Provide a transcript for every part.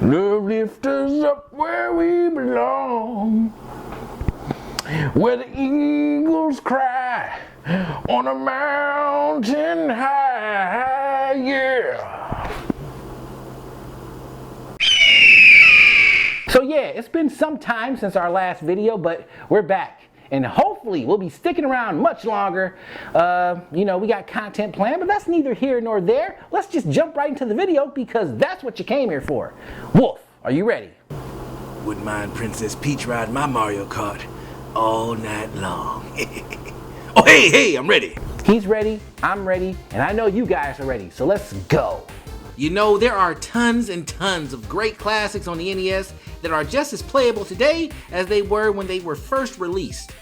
Love lifts us up where we belong, where the eagles cry on a mountain high, yeah. So yeah, it's been some time since our last video, but we're back. And hopefully we'll be sticking around much longer. We got content planned, but that's neither here nor there. Let's just jump right into the video because that's what you came here for. Wolf, are you ready? Wouldn't mind Princess Peach riding my Mario Kart all night long. Oh, hey, I'm ready. He's ready, I'm ready, and I know you guys are ready, so let's go. You know, there are tons and tons of great classics on the NES that are just as playable today as they were when they were first released.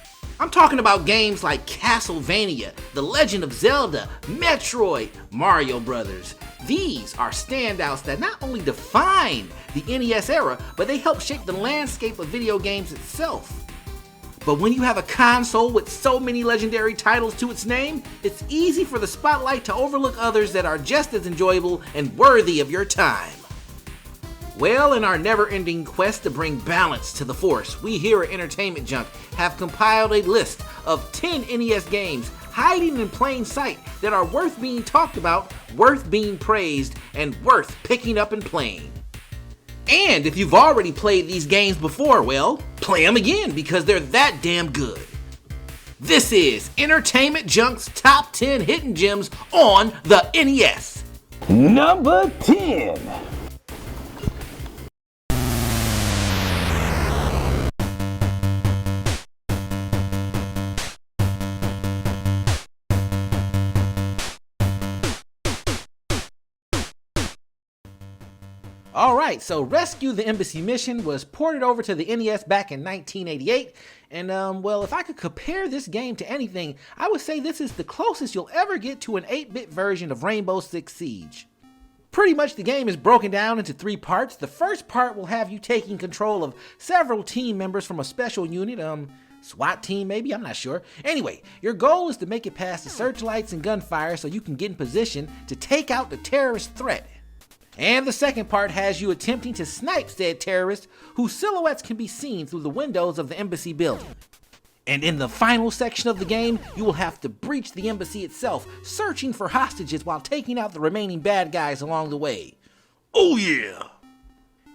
I'm talking about games like Castlevania, The Legend of Zelda, Metroid, Mario Brothers. These are standouts that not only define the NES era, but they help shape the landscape of video games itself. But when you have a console with so many legendary titles to its name, it's easy for the spotlight to overlook others that are just as enjoyable and worthy of your time. Well, in our never-ending quest to bring balance to the Force, we here at Entertainment Junk have compiled a list of 10 NES games hiding in plain sight that are worth being talked about, worth being praised, and worth picking up and playing. And if you've already played these games before, well, play them again because they're that damn good. This is Entertainment Junk's Top 10 Hidden Gems on the NES. Number 10. Alright, so Rescue the Embassy Mission was ported over to the NES back in 1988, and well, if I could compare this game to anything, I would say this is the closest you'll ever get to an 8-bit version of Rainbow Six Siege. Pretty much the game is broken down into 3 parts. The first part will have you taking control of several team members from a special unit, SWAT team maybe, I'm not sure. Anyway, your goal is to make it past the searchlights and gunfire so you can get in position to take out the terrorist threat. And the second part has you attempting to snipe said terrorists whose silhouettes can be seen through the windows of the embassy building. And in the final section of the game, you will have to breach the embassy itself, searching for hostages while taking out the remaining bad guys along the way. Oh yeah!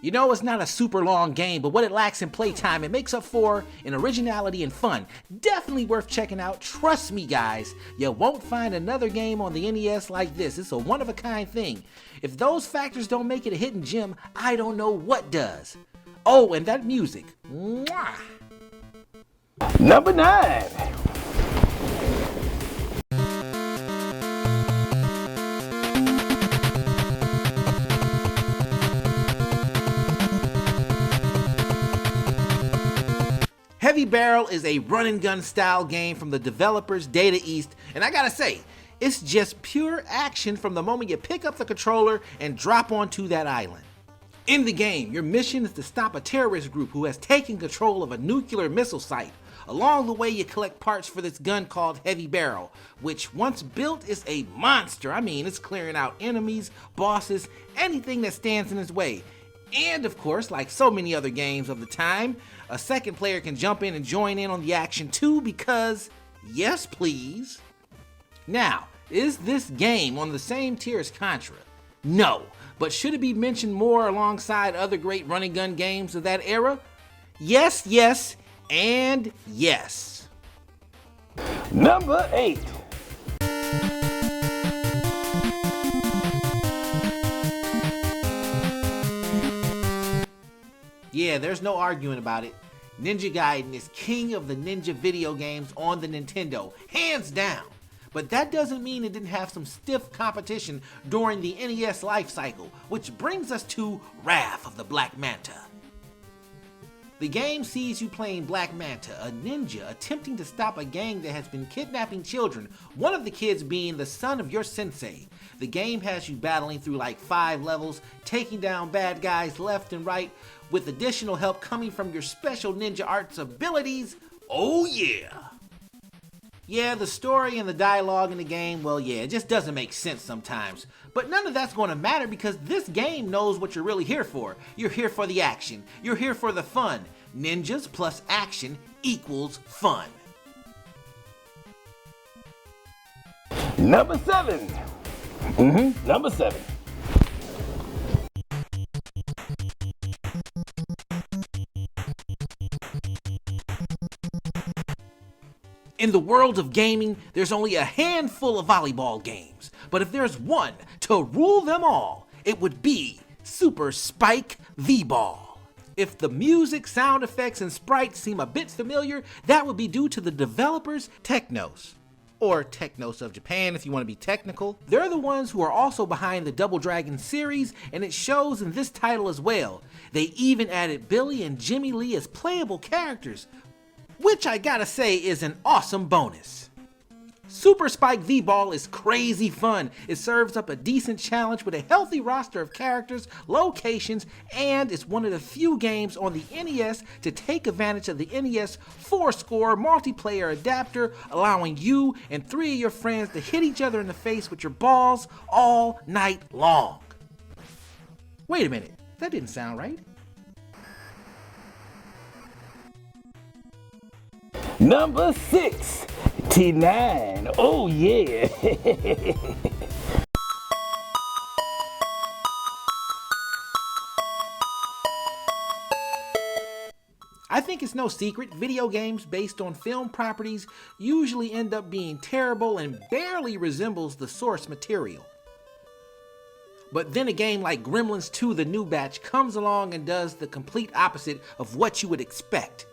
You know, it's not a super long game, but what it lacks in playtime, it makes up for in originality and fun. Definitely worth checking out. Trust me, guys, you won't find another game on the NES like this. It's a one-of-a-kind thing. If those factors don't make it a hidden gem, I don't know what does. Oh, and that music. Mwah! Number 9. Heavy Barrel is a run-and-gun style game from the developers Data East, and I gotta say, it's just pure action from the moment you pick up the controller and drop onto that island. In the game, your mission is to stop a terrorist group who has taken control of a nuclear missile site. Along the way, you collect parts for this gun called Heavy Barrel, which once built is a monster. I mean, it's clearing out enemies, bosses, anything that stands in its way. And of course, like so many other games of the time, a second player can jump in and join in on the action too because, yes please. Now, is this game on the same tier as Contra? No, but should it be mentioned more alongside other great run and gun games of that era? Yes, yes, and yes. Number 8. Yeah, there's no arguing about it. Ninja Gaiden is king of the ninja video games on the Nintendo, hands down. But that doesn't mean it didn't have some stiff competition during the NES life cycle, which brings us to Wrath of the Black Manta. The game sees you playing Black Manta, a ninja attempting to stop a gang that has been kidnapping children, one of the kids being the son of your sensei. The game has you battling through like 5 levels, taking down bad guys left and right, with additional help coming from your special ninja arts abilities. Oh yeah! Yeah, the story and the dialogue in the game, well, yeah, it just doesn't make sense sometimes. But none of that's going to matter because this game knows what you're really here for. You're here for the action. You're here for the fun. Ninjas plus action equals fun. Number 7. Number 7. In the world of gaming, there's only a handful of volleyball games, but if there's one to rule them all, it would be Super Spike V-Ball. If the music, sound effects, and sprites seem a bit familiar, that would be due to the developers Technos, or Technos of Japan if you want to be technical. They're the ones who are also behind the Double Dragon series, and it shows in this title as well. They even added Billy and Jimmy Lee as playable characters, which I gotta say is an awesome bonus. Super Spike V-Ball is crazy fun. It serves up a decent challenge with a healthy roster of characters, locations, and it's one of the few games on the NES to take advantage of the NES 4-score multiplayer adapter, allowing you and 3 of your friends to hit each other in the face with your balls all night long. Wait a minute, that didn't sound right. Number 6, T9. Oh yeah. I think it's no secret, video games based on film properties usually end up being terrible and barely resembles the source material. But then a game like Gremlins 2, the new batch, comes along and does the complete opposite of what you would expect.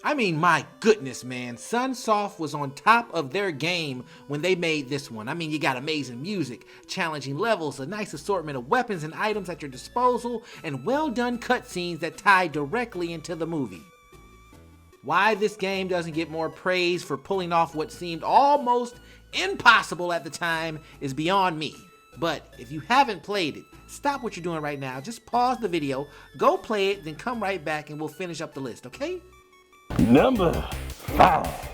I mean, my goodness, man, Sunsoft was on top of their game when they made this one. I mean, you got amazing music, challenging levels, a nice assortment of weapons and items at your disposal, and well-done cutscenes that tie directly into the movie. Why this game doesn't get more praise for pulling off what seemed almost impossible at the time is beyond me. But if you haven't played it, stop what you're doing right now, just pause the video, go play it, then come right back and we'll finish up the list, okay? Number 5.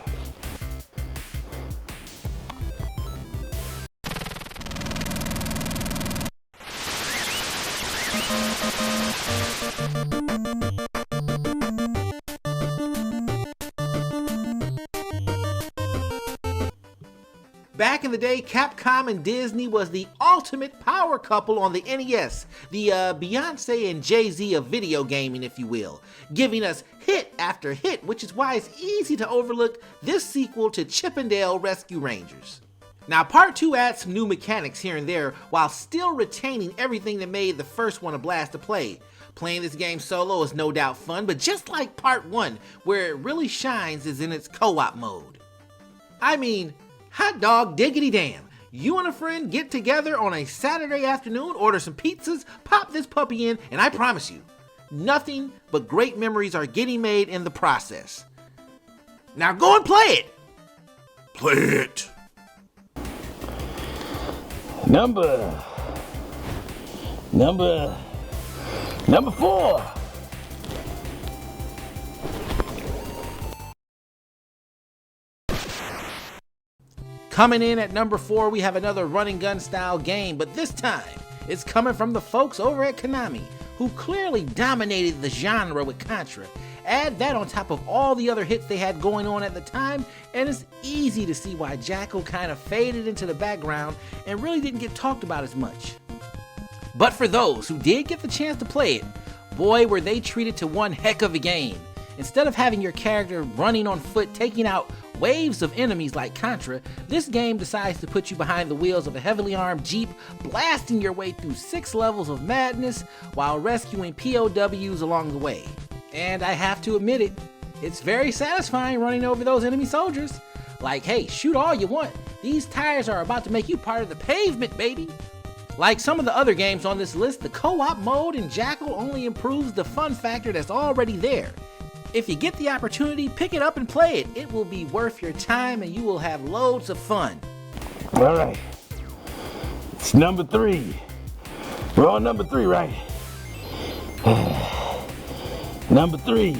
Back in the day, Capcom and Disney was the ultimate power couple on the NES, the Beyonce and Jay-Z of video gaming, if you will, giving us hit after hit, which is why it's easy to overlook this sequel to Chip 'n Dale Rescue Rangers. Now, Part 2 adds some new mechanics here and there, while still retaining everything that made the first one a blast to play. Playing this game solo is no doubt fun, but just like Part 1, where it really shines is in its co-op mode. I mean, hot dog diggity damn. You and a friend get together on a Saturday afternoon, order some pizzas, pop this puppy in, and I promise you, nothing but great memories are getting made in the process. Now go and play it! Play it! Number 4. Coming in at number 4, we have another run and gun style game, but this time, it's coming from the folks over at Konami, who clearly dominated the genre with Contra. Add that on top of all the other hits they had going on at the time, and it's easy to see why Jackal kind of faded into the background and really didn't get talked about as much. But for those who did get the chance to play it, boy were they treated to one heck of a game. Instead of having your character running on foot taking out waves of enemies like Contra, this game decides to put you behind the wheels of a heavily armed Jeep, blasting your way through 6 levels of madness while rescuing POWs along the way. And I have to admit it, it's very satisfying running over those enemy soldiers. Like, hey, shoot all you want. These tires are about to make you part of the pavement, baby. Like some of the other games on this list, the co-op mode in Jackal only improves the fun factor that's already there. If you get the opportunity, pick it up and play it. It will be worth your time and you will have loads of fun. All right. It's number 3. We're on number 3, right? Number 3.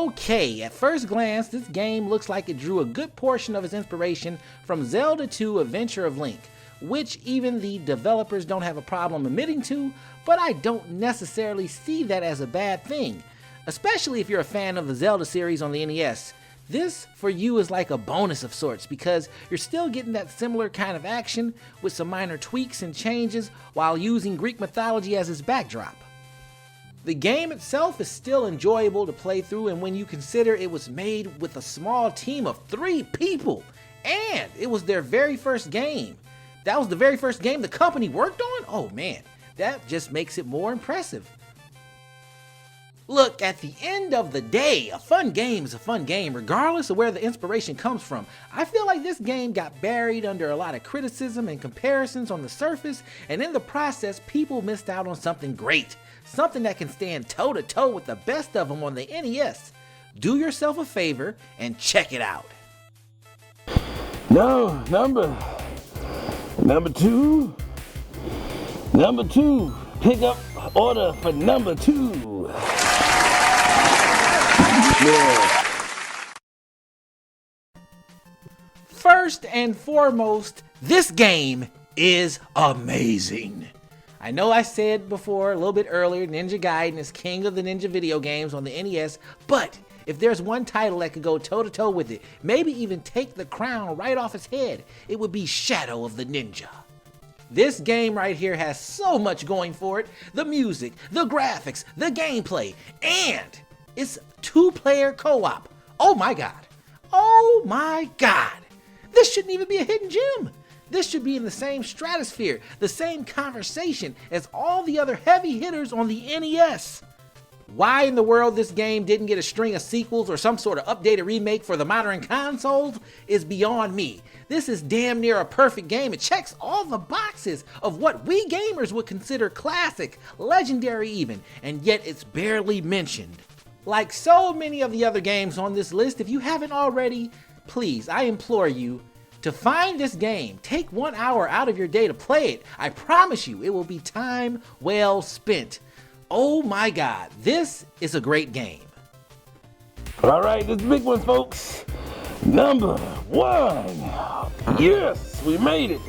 Okay, at first glance, this game looks like it drew a good portion of its inspiration from Zelda 2: Adventure of Link, which even the developers don't have a problem admitting to, but I don't necessarily see that as a bad thing, especially if you're a fan of the Zelda series on the NES. This, for you, is like a bonus of sorts because you're still getting that similar kind of action with some minor tweaks and changes while using Greek mythology as its backdrop. The game itself is still enjoyable to play through, and when you consider it was made with a small team of 3 people, and it was their very first game. That was the very first game the company worked on? Oh man, that just makes it more impressive. Look, at the end of the day, a fun game is a fun game, regardless of where the inspiration comes from. I feel like this game got buried under a lot of criticism and comparisons on the surface, and in the process, people missed out on something great. Something that can stand toe-to-toe with the best of them on the NES. Do yourself a favor and check it out. No, number 2. Number 2. Pick up order for number 2. Yeah. First and foremost, this game is amazing. I know I said before a little bit earlier, Ninja Gaiden is king of the ninja video games on the NES, but if there's one title that could go toe-to-toe with it, maybe even take the crown right off its head, it would be Shadow of the Ninja. This game right here has so much going for it. The music, the graphics, the gameplay, and it's 2-player co-op. Oh my god. Oh my god. This shouldn't even be a hidden gem. This should be in the same stratosphere, the same conversation as all the other heavy hitters on the NES. Why in the world this game didn't get a string of sequels or some sort of updated remake for the modern consoles is beyond me. This is damn near a perfect game. It checks all the boxes of what we gamers would consider classic, legendary even, and yet it's barely mentioned. Like so many of the other games on this list, if you haven't already, please, I implore you, to find this game, take 1 hour out of your day to play it. I promise you, it will be time well spent. Oh my god, this is a great game. All right, this big one, folks. Number 1. Yes, we made it.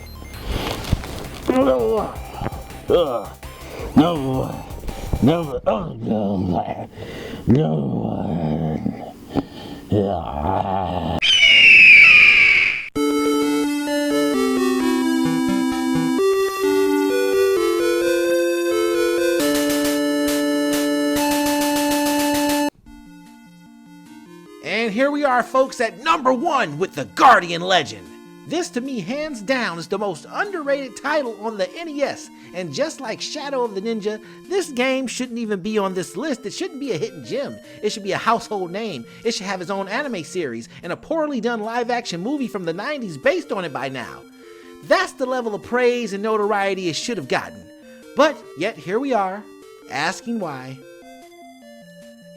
Number 1. Number 1. Number 1. Yeah. And here we are, folks, at number 1 with the Guardian Legend. This, to me, hands down, is the most underrated title on the NES. And just like Shadow of the Ninja, this game shouldn't even be on this list. It shouldn't be a hidden gem. It should be a household name. It should have its own anime series and a poorly done live-action movie from the 90s based on it by now. That's the level of praise and notoriety it should have gotten. But yet here we are, asking why.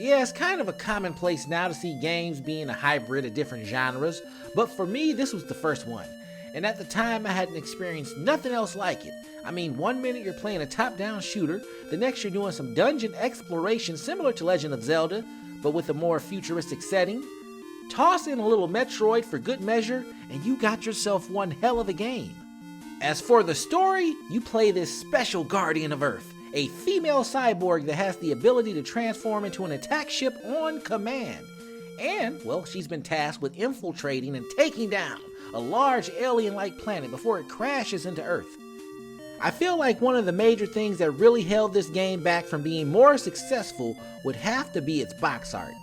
Yeah, it's kind of a commonplace now to see games being a hybrid of different genres, but for me, this was the first one. And at the time, I hadn't experienced nothing else like it. I mean, 1 minute you're playing a top-down shooter, the next you're doing some dungeon exploration similar to Legend of Zelda, but with a more futuristic setting. Toss in a little Metroid for good measure, and you got yourself one hell of a game. As for the story, you play this special Guardian of Earth, a female cyborg that has the ability to transform into an attack ship on command. And, well, she's been tasked with infiltrating and taking down a large alien-like planet before it crashes into Earth. I feel like one of the major things that really held this game back from being more successful would have to be its box art.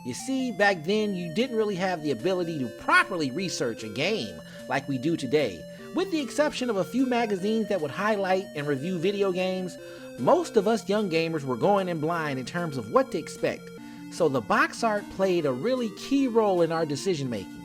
You see, back then you didn't really have the ability to properly research a game like we do today. With the exception of a few magazines that would highlight and review video games, most of us young gamers were going in blind in terms of what to expect, so the box art played a really key role in our decision making.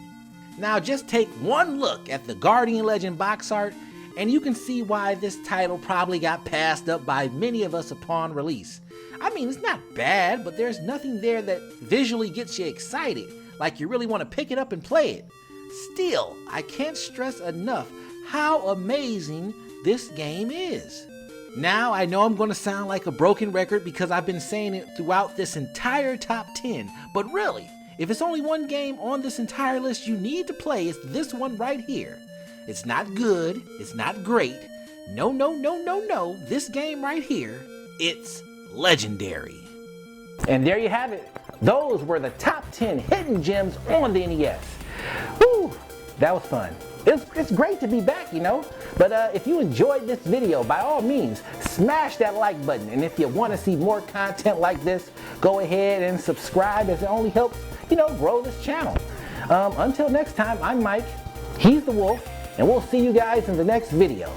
Now just take one look at the Guardian Legend box art and you can see why this title probably got passed up by many of us upon release. I mean, it's not bad, but there's nothing there that visually gets you excited, like you really want to pick it up and play it. Still, I can't stress enough how amazing this game is. Now, I know I'm gonna sound like a broken record because I've been saying it throughout this entire top 10, but really, if it's only one game on this entire list you need to play, it's this one right here. It's not good, it's not great. No, this game right here, it's legendary. And there you have it. Those were the top 10 hidden gems on the NES. Whew, that was fun. It's great to be back, you know. But if you enjoyed this video, by all means, smash that like button. And if you want to see more content like this, go ahead and subscribe, as it only helps, you know, grow this channel. Until next time, I'm Mike, he's the Wolf, and we'll see you guys in the next video.